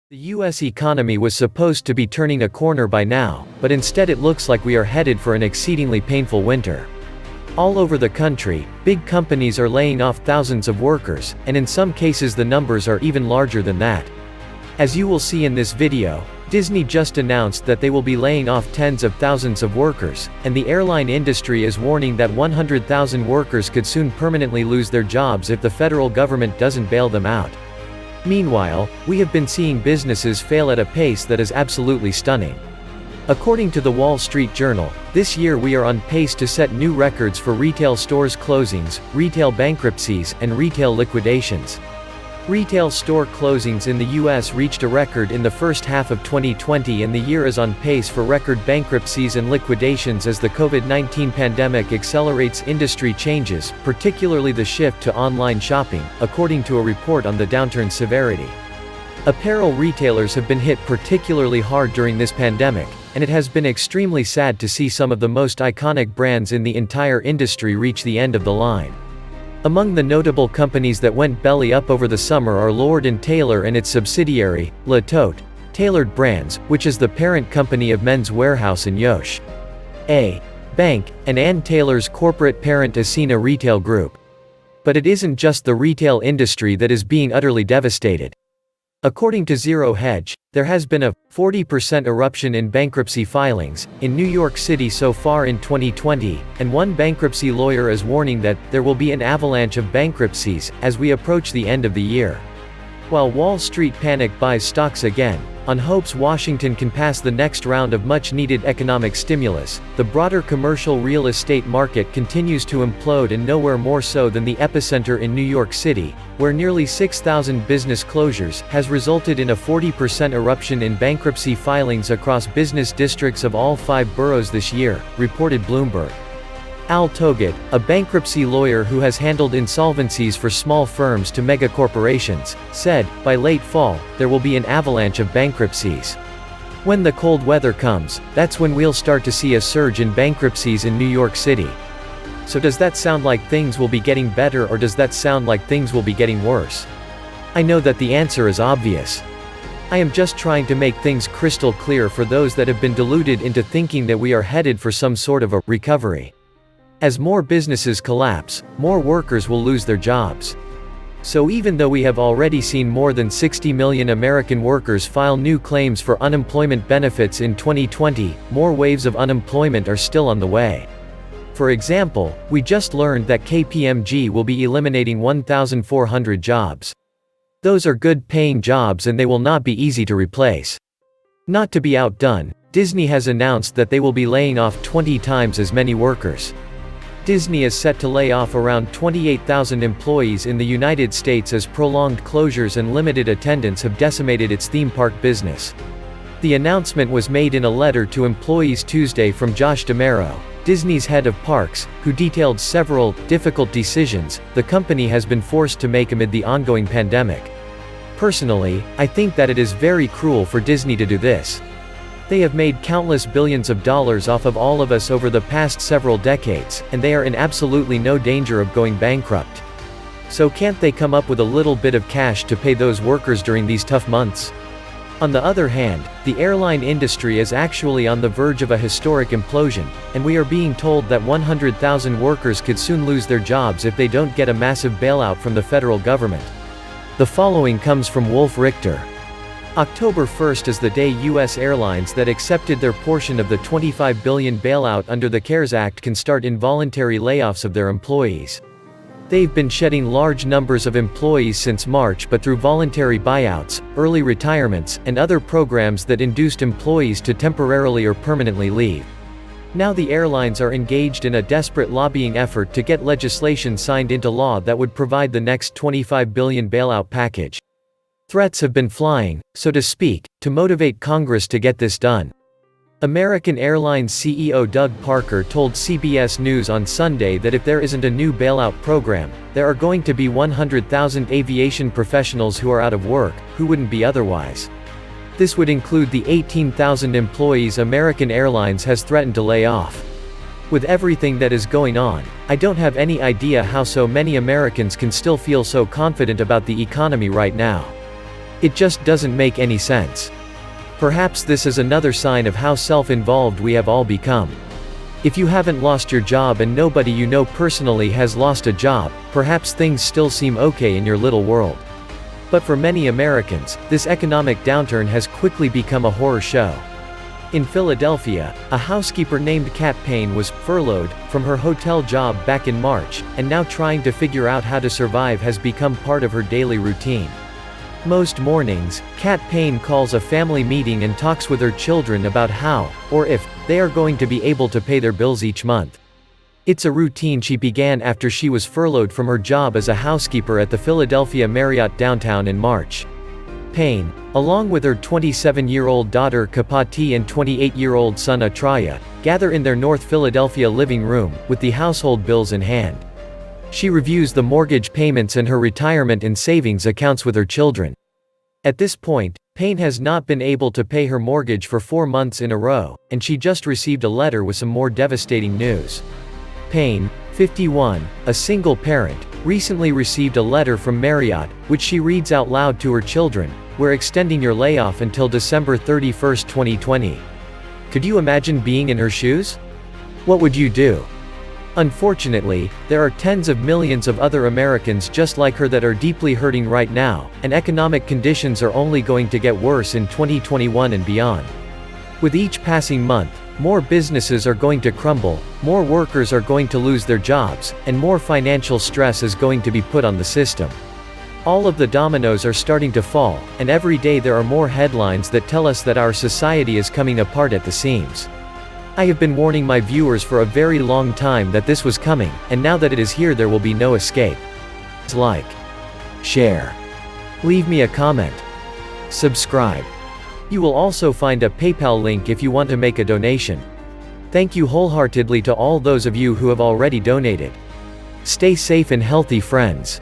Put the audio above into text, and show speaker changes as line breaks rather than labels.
The US economy was supposed to be turning a corner by now, but instead it looks like we are headed for an exceedingly painful winter. All over the country, big companies are laying off thousands of workers, and in some cases the numbers are even larger than that. As you will see in this video, Disney just announced that they will be laying off tens of thousands of workers, and the airline industry is warning that 100,000 workers could soon permanently lose their jobs if the federal government doesn't bail them out. Meanwhile, we have been seeing businesses fail at a pace that is absolutely stunning. According to the Wall Street Journal, this year we are on pace to set new records for retail stores closings, retail bankruptcies, and retail liquidations. Retail store closings in the US reached a record in the first half of 2020, and the year is on pace for record bankruptcies and liquidations as the COVID-19 pandemic accelerates industry changes, particularly the shift to online shopping, according to a report on the downturn's severity. Apparel retailers have been hit particularly hard during this pandemic, and it has been extremely sad to see some of the most iconic brands in the entire industry reach the end of the line. Among the notable companies that went belly up over the summer are Lord & Taylor and its subsidiary, Le Tote, Tailored Brands, which is the parent company of Men's Wearhouse and Yosh. A. Bank, and Ann Taylor's corporate parent Ascena Retail Group. But it isn't just the retail industry that is being utterly devastated. According to Zero Hedge, there has been a 40% eruption in bankruptcy filings in New York City so far in 2020, and one bankruptcy lawyer is warning that there will be an avalanche of bankruptcies as we approach the end of the year. While Wall Street panic buys stocks again, on hopes Washington can pass the next round of much-needed economic stimulus, the broader commercial real estate market continues to implode, and nowhere more so than the epicenter in New York City, where nearly 6,000 business closures has resulted in a 40% eruption in bankruptcy filings across business districts of all 5 boroughs this year, reported Bloomberg. Al Togut, a bankruptcy lawyer who has handled insolvencies for small firms to megacorporations, said, "By late fall, there will be an avalanche of bankruptcies. When the cold weather comes, that's when we'll start to see a surge in bankruptcies in New York City." So does that sound like things will be getting better, or does that sound like things will be getting worse? I know that the answer is obvious. I am just trying to make things crystal clear for those that have been deluded into thinking that we are headed for some sort of a recovery. As more businesses collapse, more workers will lose their jobs. So even though we have already seen more than 60 million American workers file new claims for unemployment benefits in 2020, more waves of unemployment are still on the way. For example, we just learned that KPMG will be eliminating 1,400 jobs. Those are good-paying jobs, and they will not be easy to replace. Not to be outdone, Disney has announced that they will be laying off 20 times as many workers. Disney is set to lay off around 28,000 employees in the United States as prolonged closures and limited attendance have decimated its theme park business. The announcement was made in a letter to employees Tuesday from Josh D'Amaro, Disney's head of parks, who detailed several difficult decisions the company has been forced to make amid the ongoing pandemic. Personally, I think that it is very cruel for Disney to do this. They have made countless billions of dollars off of all of us over the past several decades, and they are in absolutely no danger of going bankrupt. So can't they come up with a little bit of cash to pay those workers during these tough months? On the other hand, the airline industry is actually on the verge of a historic implosion, and we are being told that 100,000 workers could soon lose their jobs if they don't get a massive bailout from the federal government. The following comes from Wolf Richter. October 1st is the day U.S. airlines that accepted their portion of the $25 billion bailout under the CARES Act can start involuntary layoffs of their employees. They've been shedding large numbers of employees since March, but through voluntary buyouts, early retirements, and other programs that induced employees to temporarily or permanently leave. Now the airlines are engaged in a desperate lobbying effort to get legislation signed into law that would provide the next $25 billion bailout package. Threats have been flying, so to speak, to motivate Congress to get this done. American Airlines CEO Doug Parker told CBS News on Sunday that if there isn't a new bailout program, there are going to be 100,000 aviation professionals who are out of work, who wouldn't be otherwise. This would include the 18,000 employees American Airlines has threatened to lay off. With everything that is going on, I don't have any idea how so many Americans can still feel so confident about the economy right now. It just doesn't make any sense. Perhaps this is another sign of how self-involved we have all become. If you haven't lost your job and nobody you know personally has lost a job, perhaps things still seem okay in your little world. But for many Americans, this economic downturn has quickly become a horror show. In Philadelphia, a housekeeper named Kat Payne was furloughed from her hotel job back in March, and now trying to figure out how to survive has become part of her daily routine. Most mornings, Kat Payne calls a family meeting and talks with her children about how, or if, they are going to be able to pay their bills each month. It's a routine she began after she was furloughed from her job as a housekeeper at the Philadelphia Marriott downtown in March. Payne, along with her 27-year-old daughter Kapati and 28-year-old son Atraya, gather in their North Philadelphia living room, with the household bills in hand. She reviews the mortgage payments and her retirement and savings accounts with her children. At this point, Payne has not been able to pay her mortgage for 4 months in a row, and she just received a letter with some more devastating news. Payne, 51, a single parent, recently received a letter from Marriott, which she reads out loud to her children: "We're extending your layoff until December 31, 2020. Could you imagine being in her shoes? What would you do? Unfortunately, there are tens of millions of other Americans just like her that are deeply hurting right now, and economic conditions are only going to get worse in 2021 and beyond. With each passing month, more businesses are going to crumble, more workers are going to lose their jobs, and more financial stress is going to be put on the system. All of the dominoes are starting to fall, and every day there are more headlines that tell us that our society is coming apart at the seams. I have been warning my viewers for a very long time that this was coming, and now that it is here there will be no escape. Like, share, leave me a comment, subscribe. You will also find a PayPal link if you want to make a donation. Thank you wholeheartedly to all those of you who have already donated. Stay safe and healthy, friends.